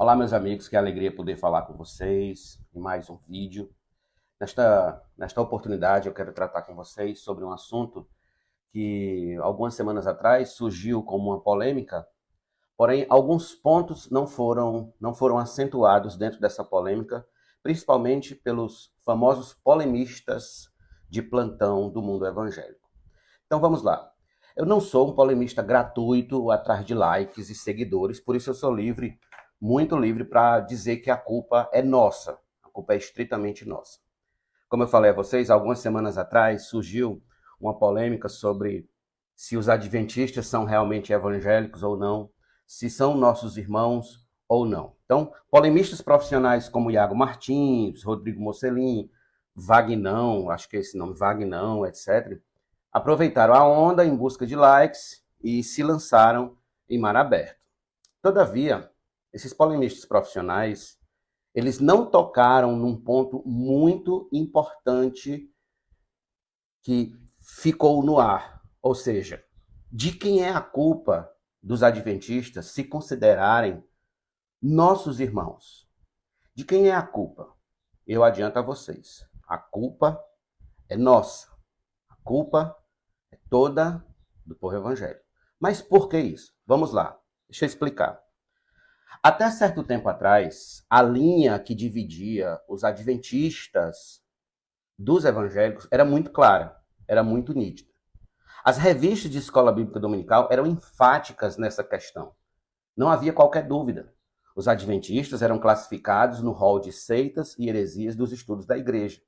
Olá, meus amigos, que alegria poder falar com vocês em mais um vídeo. Nesta oportunidade, eu quero tratar com vocês sobre um assunto que algumas semanas atrás surgiu como uma polêmica, porém, alguns pontos não foram acentuados dentro dessa polêmica, principalmente pelos famosos polemistas de plantão do mundo evangélico. Então, vamos lá. Eu não sou um polemista gratuito atrás de likes e seguidores, por isso eu sou livre, muito livre, para dizer que a culpa é nossa. A culpa é estritamente nossa. Como eu falei a vocês, algumas semanas atrás surgiu uma polêmica sobre se os adventistas são realmente evangélicos ou não, se são nossos irmãos ou não. Então, polemistas profissionais como Iago Martins, Rodrigo Mocelin, Vagnão, acho que é esse nome, Vagnão, etc., aproveitaram a onda em busca de likes e se lançaram em mar aberto. Todavia, esses polemistas profissionais, eles não tocaram num ponto muito importante que ficou no ar. Ou seja, de quem é a culpa dos adventistas se considerarem nossos irmãos? De quem é a culpa? Eu adianto a vocês. A culpa é nossa. A culpa é toda do povo evangélico. Mas por que isso? Vamos lá. Deixa eu explicar. Até certo tempo atrás, a linha que dividia os adventistas dos evangélicos era muito clara, era muito nítida. As revistas de escola bíblica dominical eram enfáticas nessa questão. Não havia qualquer dúvida. Os adventistas eram classificados no rol de seitas e heresias dos estudos da igreja.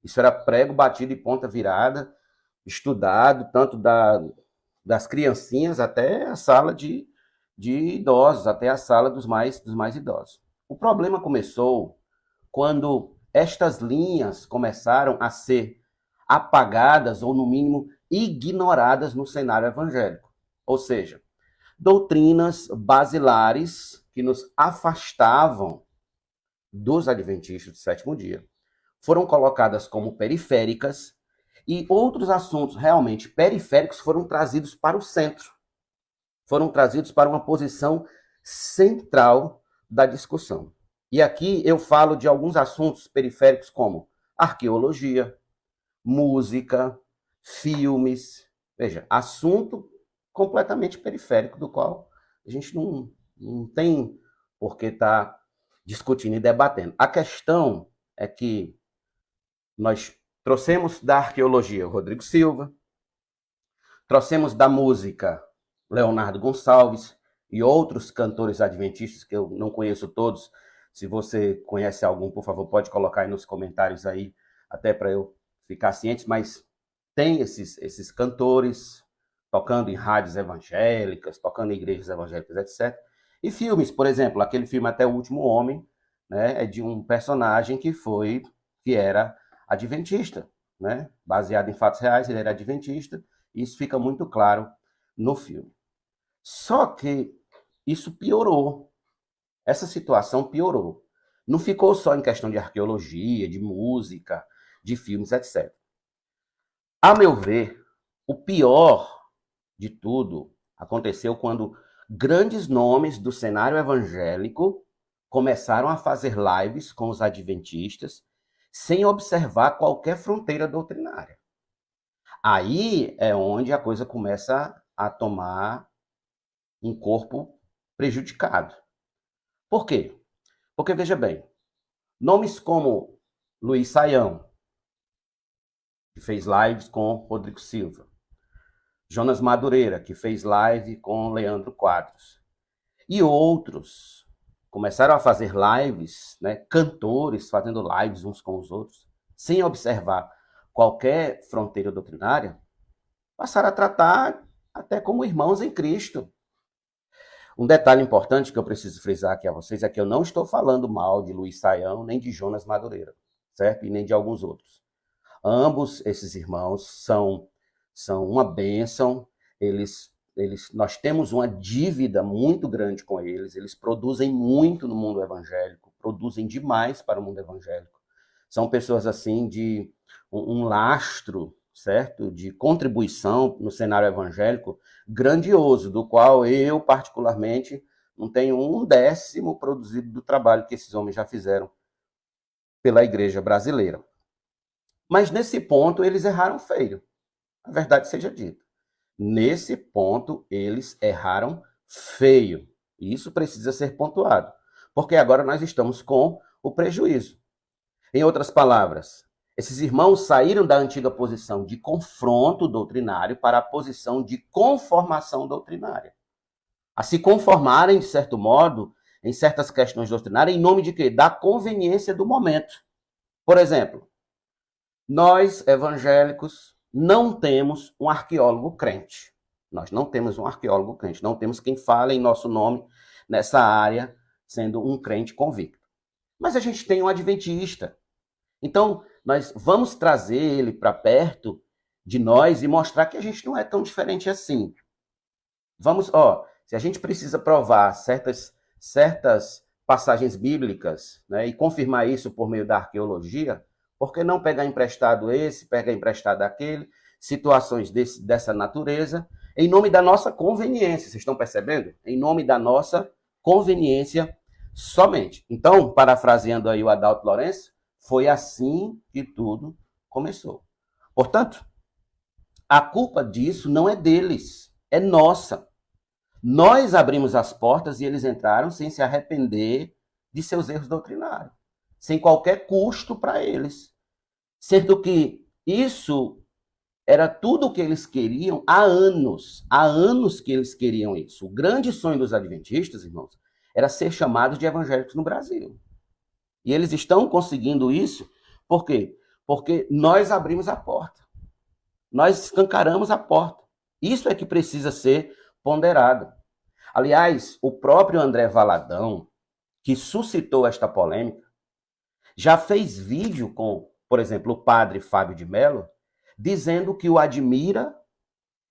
Isso era prego batido e ponta virada, estudado tanto das criancinhas até a sala de idosos, até a sala dos mais idosos. O problema começou quando estas linhas começaram a ser apagadas ou, no mínimo, ignoradas no cenário evangélico. Ou seja, doutrinas basilares que nos afastavam dos adventistas do sétimo dia foram colocadas como periféricas e outros assuntos realmente periféricos foram trazidos para o centro. Foram trazidos para uma posição central da discussão. E aqui eu falo de alguns assuntos periféricos como arqueologia, música, filmes. Veja, assunto completamente periférico do qual a gente não tem por que estar discutindo e debatendo. A questão é que nós trouxemos da arqueologia o Rodrigo Silva, trouxemos da música Leonardo Gonçalves e outros cantores adventistas, que eu não conheço todos. Se você conhece algum, por favor, pode colocar aí nos comentários aí, até para eu ficar ciente, mas tem esses cantores tocando em rádios evangélicas, tocando em igrejas evangélicas, etc. E filmes, por exemplo, aquele filme Até o Último Homem, né, é de um personagem que era adventista, né, baseado em fatos reais, ele era adventista, e isso fica muito claro no filme. Só que isso piorou. Essa situação piorou. Não ficou só em questão de arqueologia, de música, de filmes, etc. A meu ver, o pior de tudo aconteceu quando grandes nomes do cenário evangélico começaram a fazer lives com os adventistas sem observar qualquer fronteira doutrinária. Aí é onde a coisa começa a tomar um corpo prejudicado. Por quê? Porque, veja bem, nomes como Luiz Saião, que fez lives com Rodrigo Silva, Jonas Madureira, que fez live com Leandro Quadros, e outros começaram a fazer lives, né, cantores fazendo lives uns com os outros, sem observar qualquer fronteira doutrinária, passaram a tratar até como irmãos em Cristo. Um detalhe importante que eu preciso frisar aqui a vocês é que eu não estou falando mal de Luiz Saião, nem de Jonas Madureira, certo? E nem de alguns outros. Ambos esses irmãos são uma bênção, nós temos uma dívida muito grande com eles produzem muito no mundo evangélico, produzem demais para o mundo evangélico. São pessoas assim de um lastro, certo? De contribuição no cenário evangélico grandioso, do qual eu particularmente não tenho 1/10 produzido do trabalho que esses homens já fizeram pela igreja brasileira. Mas nesse ponto eles erraram feio. A verdade seja dita. Nesse ponto eles erraram feio. E isso precisa ser pontuado. Porque agora nós estamos com o prejuízo. Em outras palavras, esses irmãos saíram da antiga posição de confronto doutrinário para a posição de conformação doutrinária. A se conformarem, de certo modo, em certas questões doutrinárias, em nome de quê? Da conveniência do momento. Por exemplo, nós, evangélicos, não temos um arqueólogo crente. Nós não temos um arqueólogo crente. Não temos quem fale em nosso nome nessa área, sendo um crente convicto. Mas a gente tem um adventista. Então, nós vamos trazer ele para perto de nós e mostrar que a gente não é tão diferente assim. Vamos, se a gente precisa provar certas passagens bíblicas, né, e confirmar isso por meio da arqueologia, por que não pegar emprestado esse, pegar emprestado aquele, situações dessa natureza, em nome da nossa conveniência, vocês estão percebendo? Em nome da nossa conveniência somente. Então, parafraseando aí o Adalto Lourenço, foi assim que tudo começou. Portanto, a culpa disso não é deles, é nossa. Nós abrimos as portas e eles entraram sem se arrepender de seus erros doutrinários, sem qualquer custo para eles. Sendo que isso era tudo o que eles queriam há anos que eles queriam isso. O grande sonho dos adventistas, irmãos, era ser chamados de evangélicos no Brasil. E eles estão conseguindo isso, por quê? Porque nós abrimos a porta. Nós escancaramos a porta. Isso é que precisa ser ponderado. Aliás, o próprio André Valadão, que suscitou esta polêmica, já fez vídeo com, por exemplo, o padre Fábio de Mello, dizendo que o admira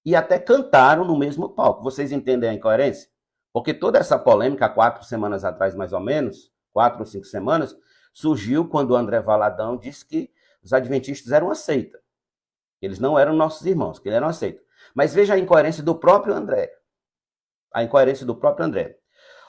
e até cantaram no mesmo palco. Vocês entendem a incoerência? Porque toda essa polêmica, 4 semanas atrás, mais ou menos, 4 ou 5 semanas, surgiu quando o André Valadão disse que os adventistas eram uma seita. Eles não eram nossos irmãos, que eles eram uma seita. Mas veja a incoerência do próprio André. A incoerência do próprio André.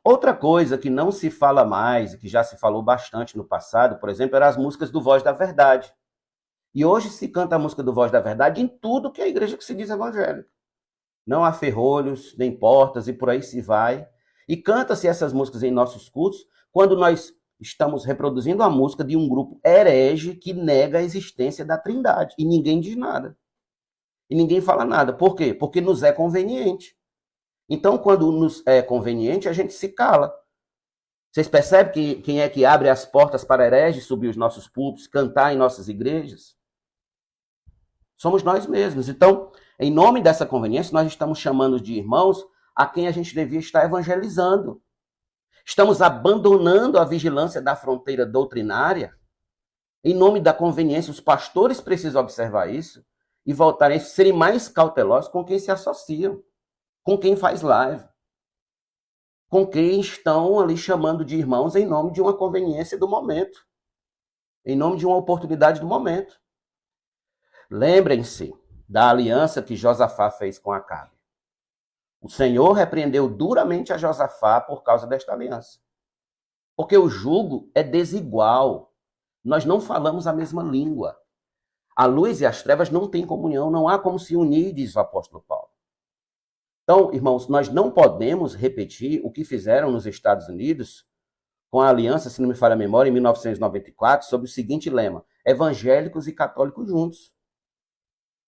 Outra coisa que não se fala mais, e que já se falou bastante no passado, por exemplo, eram as músicas do Voz da Verdade. E hoje se canta a música do Voz da Verdade em tudo que é a igreja que se diz evangélica. Não há ferrolhos, nem portas, e por aí se vai. E canta-se essas músicas em nossos cultos, quando nós estamos reproduzindo a música de um grupo herege que nega a existência da Trindade. E ninguém diz nada. E ninguém fala nada. Por quê? Porque nos é conveniente. Então, quando nos é conveniente, a gente se cala. Vocês percebem que quem é que abre as portas para hereges subir os nossos púlpitos, cantar em nossas igrejas? Somos nós mesmos. Então, em nome dessa conveniência, nós estamos chamando de irmãos a quem a gente devia estar evangelizando. Estamos abandonando a vigilância da fronteira doutrinária. Em nome da conveniência, os pastores precisam observar isso e voltarem a serem mais cautelosos com quem se associam, com quem faz live, com quem estão ali chamando de irmãos em nome de uma conveniência do momento, em nome de uma oportunidade do momento. Lembrem-se da aliança que Josafá fez com Acabe. O Senhor repreendeu duramente a Josafá por causa desta aliança. Porque o jugo é desigual. Nós não falamos a mesma língua. A luz e as trevas não têm comunhão, não há como se unir, diz o apóstolo Paulo. Então, irmãos, nós não podemos repetir o que fizeram nos Estados Unidos com a aliança, se não me falha a memória, em 1994, sob o seguinte lema: evangélicos e católicos juntos.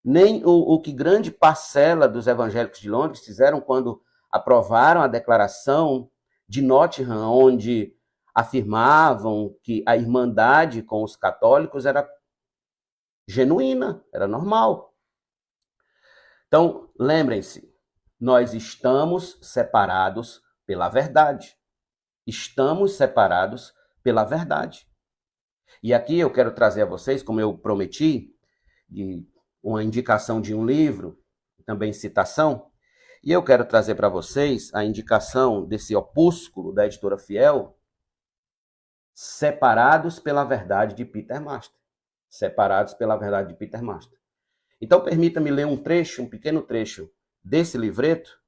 Nem o que grande parcela dos evangélicos de Londres fizeram quando aprovaram a declaração de Nottingham, onde afirmavam que a irmandade com os católicos era genuína, era normal. Então, lembrem-se, nós estamos separados pela verdade. Estamos separados pela verdade. E aqui eu quero trazer a vocês, como eu prometi, uma indicação de um livro, também citação, e eu quero trazer para vocês a indicação desse opúsculo da editora Fiel, Separados pela Verdade, de Peter Master. Separados pela Verdade, de Peter Master. Então, permita-me ler um pequeno trecho desse livreto,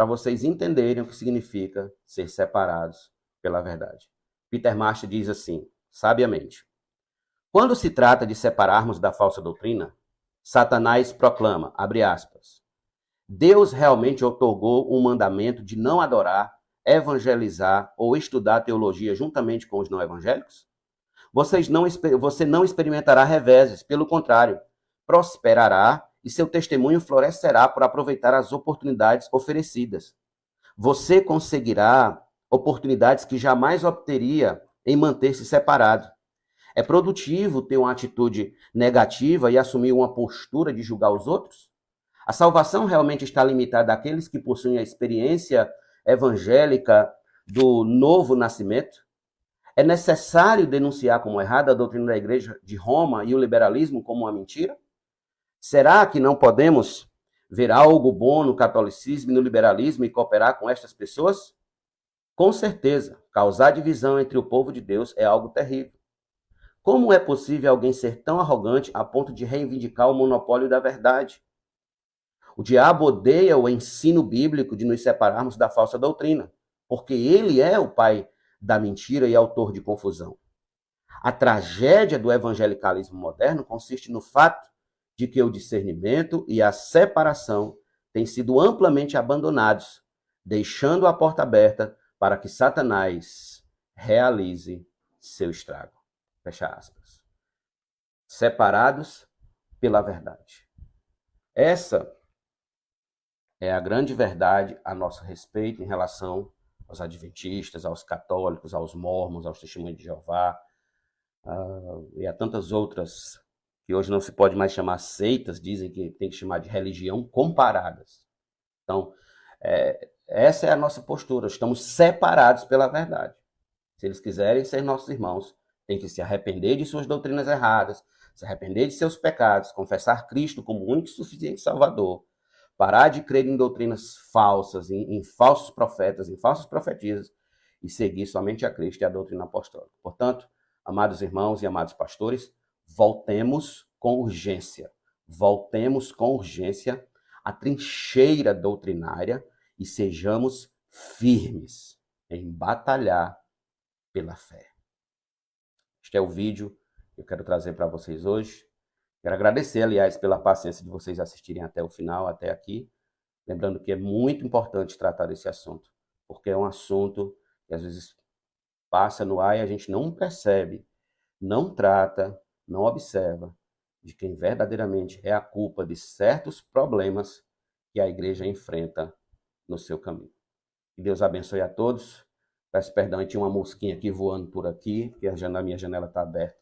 para vocês entenderem o que significa ser separados pela verdade. Peter Marsh diz assim, sabiamente: quando se trata de separarmos da falsa doutrina, Satanás proclama, abre aspas, Deus realmente otorgou um mandamento de não adorar, evangelizar ou estudar teologia juntamente com os não evangélicos? Você não experimentará reveses, pelo contrário, prosperará e seu testemunho florescerá por aproveitar as oportunidades oferecidas. Você conseguirá oportunidades que jamais obteria em manter-se separado. É produtivo ter uma atitude negativa e assumir uma postura de julgar os outros? A salvação realmente está limitada àqueles que possuem a experiência evangélica do novo nascimento? É necessário denunciar como errada a doutrina da Igreja de Roma e o liberalismo como uma mentira? Será que não podemos ver algo bom no catolicismo e no liberalismo e cooperar com estas pessoas? Com certeza, causar divisão entre o povo de Deus é algo terrível. Como é possível alguém ser tão arrogante a ponto de reivindicar o monopólio da verdade? O diabo odeia o ensino bíblico de nos separarmos da falsa doutrina, porque ele é o pai da mentira e autor de confusão. A tragédia do evangelicalismo moderno consiste no fato de que o discernimento e a separação têm sido amplamente abandonados, deixando a porta aberta para que Satanás realize seu estrago. Fecha aspas. Separados pela verdade. Essa é a grande verdade a nosso respeito em relação aos adventistas, aos católicos, aos mormons, aos testemunhos de Jeová, e a tantas outras que hoje não se pode mais chamar seitas, dizem que tem que chamar de religião comparadas. Então, essa é a nossa postura, estamos separados pela verdade. Se eles quiserem ser nossos irmãos, tem que se arrepender de suas doutrinas erradas, se arrepender de seus pecados, confessar Cristo como único e suficiente Salvador, parar de crer em doutrinas falsas, em falsos profetas, em falsas profetias, e seguir somente a Cristo e a doutrina apostólica. Portanto, amados irmãos e amados pastores, voltemos com urgência à trincheira doutrinária e sejamos firmes em batalhar pela fé. Este é o vídeo que eu quero trazer para vocês hoje. Quero agradecer, aliás, pela paciência de vocês assistirem até o final, até aqui. Lembrando que é muito importante tratar desse assunto, porque é um assunto que às vezes passa no ar e a gente não percebe, não trata, não observa de quem verdadeiramente é a culpa de certos problemas que a igreja enfrenta no seu caminho. Que Deus abençoe a todos. Peço perdão, tinha uma mosquinha aqui voando por aqui, que a minha janela está aberta.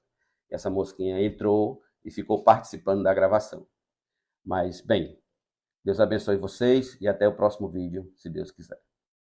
E essa mosquinha entrou e ficou participando da gravação. Mas, bem, Deus abençoe vocês e até o próximo vídeo, se Deus quiser.